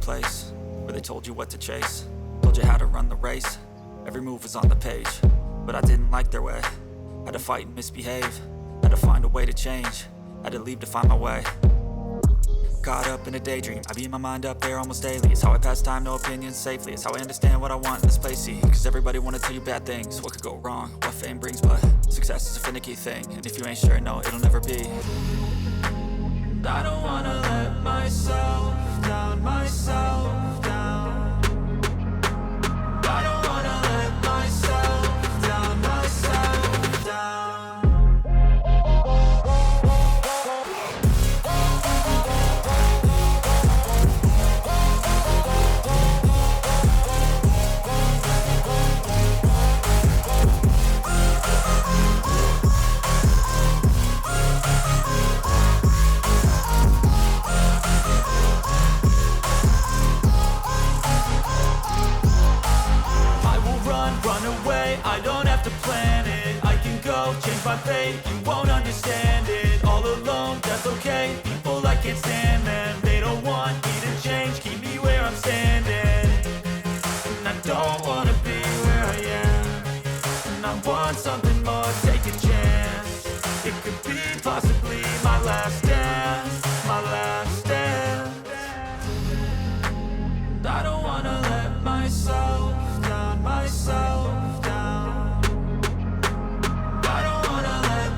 place where they told you what to chase, told you how to run the race. Every move was on the page, but I didn't like their way. Had to fight and misbehave, had to find a way to change, had to leave to find my way. Caught up in a daydream, I beat my mind up there almost daily. It's how I pass time, no opinions safely. It's how I understand what I want in this place, see. Cause everybody wanna tell you bad things, what could go wrong, what fame brings. But success is a finicky thing, and if you ain't sure, no, it'll never be. I don't wanna let myself down, myself down. I don't wanna let myself down, myself down. I don't have to plan it, I can go change my fate. You won't understand it, all alone, that's okay. People I can't stand them, they don't want me to change. Keep me where I'm standing, and I don't wanna be where I am. And I want something more, take a chance. It could be possibly my last dance, my last dance. And I don't wanna let myself down, myself down. I don't wanna let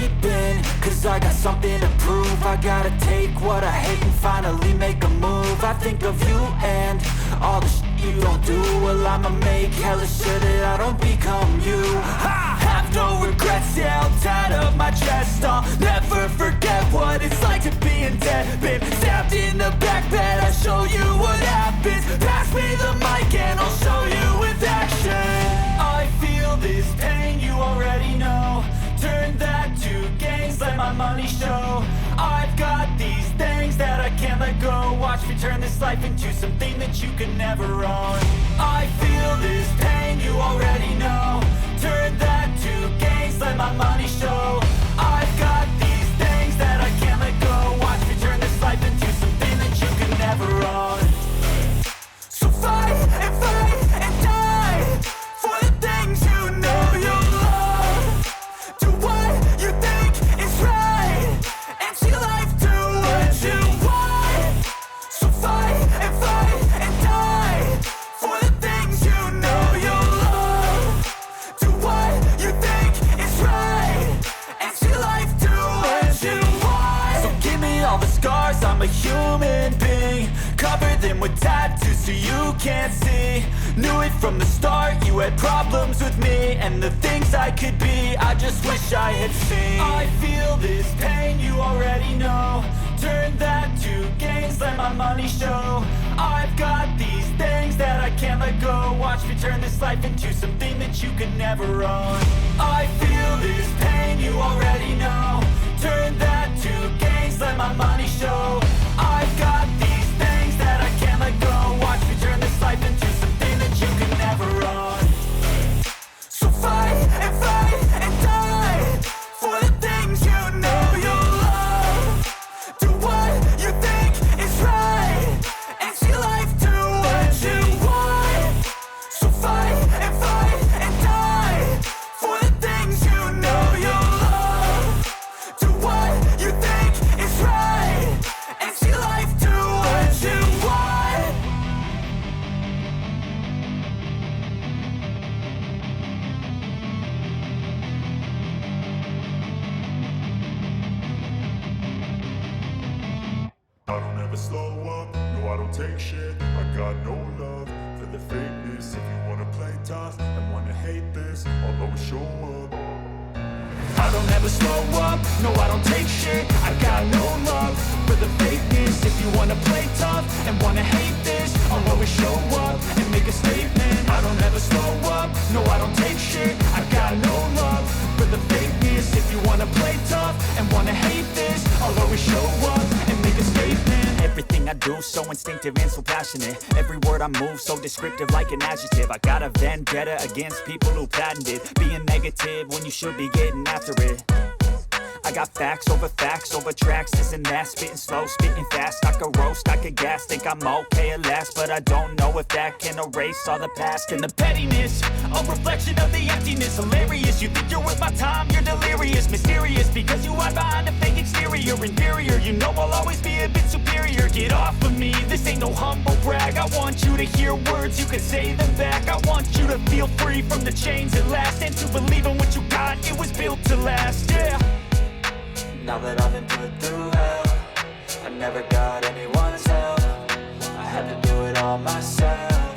deep in, cause I got something to prove. I gotta take what I hate and finally make a move. I think of you and all the shit you don't do. Well, I'ma make hella sure that I don't become you. I have no regrets, yeah, I'll tie up my chest. I'll never forget what it's like to be in debt. Been stabbed in the back bed, I'll show you what happens. Pass me the mic and I'll show you with action. I feel this pain, you already know. Turn that to gains, let my money show. I've got these things that I can't let go. Watch me turn this life into something that you can never own. I feel this pain, you already know. Turn that to gains, let my money show. I've got these things that I can't let go. Watch me turn this life into something that you can never own. So fight and die for the things you know you love. Do what you think is right and see life do what you want. So fight and die for the things you know you love. Do what you think is right and see life do what you want. So give me all the scars, I'm a human being. Cover them with tattoos so you can't see. Knew it from the start, you had problems with me and the things I could be, I just wish I had seen. I feel this pain, you already know. Turn that to gains, let my money show. I've got these things that I can't let go. Watch me turn this life into something that you can never own. I feel this pain, you already know. Turn that to gains, let my money show. I've got these things that I can't let go. Watch me turn this life into something that you can never own. So fight and die for the things you know you love. Do what you think is right and see life do what you want. So fight and die for the things you know you love. Do what you think is right and see life do what you want. I don't ever slow up, no I don't take shit. I got no love for the fakeness. If you wanna play tough and wanna hate this, I'll always show up. I don't ever slow up, no I don't take shit. I got no love for the fakeness. If you wanna play tough and wanna hate this, I'll always show up and make a statement. I don't ever slow up, no I don't take shit. I got no love for the fakeness. If you wanna play tough and wanna hate this, I'll always show up and make a statement. Everything I do so instinctive and so passionate. Every word I move so descriptive like an adjective. I got a vendetta against people who patented being negative when you should be getting after it. I got facts over tracks, this and that. Spitting slow, spitting fast. I could roast, I could gas. Think I'm okay at last, but I don't know if that can erase all the past. And the pettiness, a reflection of the emptiness. Hilarious, you think you're worth my time, you're delirious. Mysterious, because you hide behind a fake exterior. Inferior, you know I'll always be a bit superior. Get off of me, this ain't no humble brag. I want you to hear words, you can say them back. I want you to feel free from the chains at last, and to believe in what you got, it was built to last, yeah. Now that I've been put through hell, I never got anyone's help. I had to do it all myself.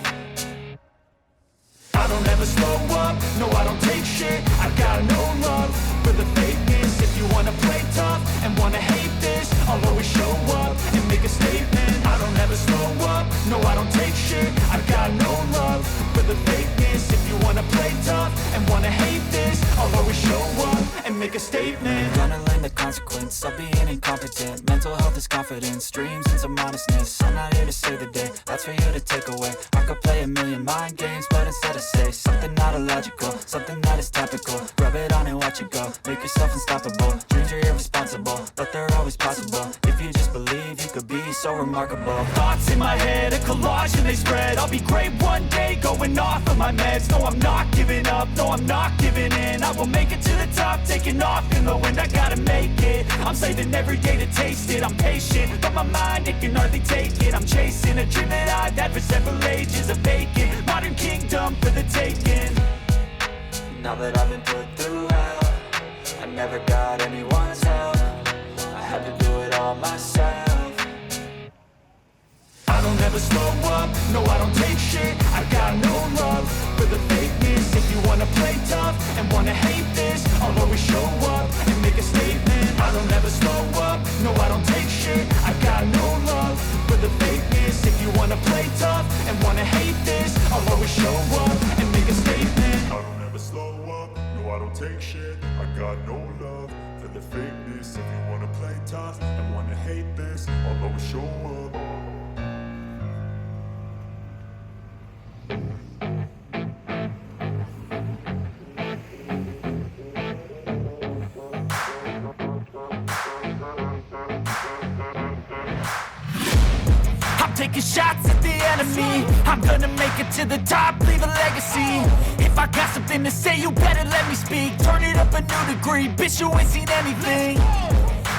I don't ever slow up, no I don't take shit. I got no love for the fakeness. If you wanna play tough and wanna hate this, I'll always show up and make a statement. I don't ever slow up, no I don't take shit. I got no love for the fakeness. If you wanna play tough and wanna hate this, I'll always show up and make a statement. Gonna learn the consequence of being incompetent. Mental health is confidence, dreams and some honestness. I'm not here to save the day, that's for you to take away. I could play a million mind games, but instead I say something not illogical, something that is topical. Rub it on and watch it go, make yourself unstoppable. Dreams are irresponsible, but they're always possible. If you just believe, you could be so remarkable. Thoughts in my head, a collage and they spread. I'll be great one day, going off of my meds. No, I'm not giving up, no, I'm not giving in. I will make it to the top, taking off in the wind. I gotta make it, I'm saving every day to taste it. I'm patient, but my mind, it can hardly take it. I'm chasing a dream that I've had for several ages. A vacant, modern kingdom for the taking. Now that I've been put through hell, I never got anyone's help. I had to do it all myself. I don't ever slow up, no I don't take shit. I got no love for the fakeness. If you wanna play tough and wanna hate this, I'll always show up and make a statement. I don't ever slow up, no I don't take shit. I got no love for the fakeness. If you wanna play tough and wanna hate this, I'll always show up and make a statement. I don't ever slow up, no I don't take shit. I got no love for the fakeness. If you wanna play tough and wanna hate this, I'll always show up. Taking shots at the enemy, I'm gonna make it to the top, leave a legacy. If I got something to say, you better let me speak. Turn it up a new degree, bitch, you ain't seen anything.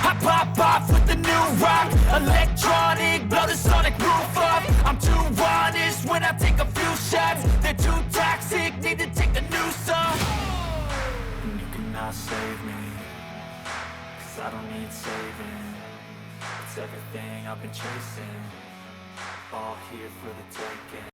I pop off with the new rock, electronic, blow the sonic roof up. I'm too honest when I take a few shots. They're too toxic, need to take the noose off. And you cannot save me, 'cause I don't need saving. It's everything I've been chasing, all here for the taking.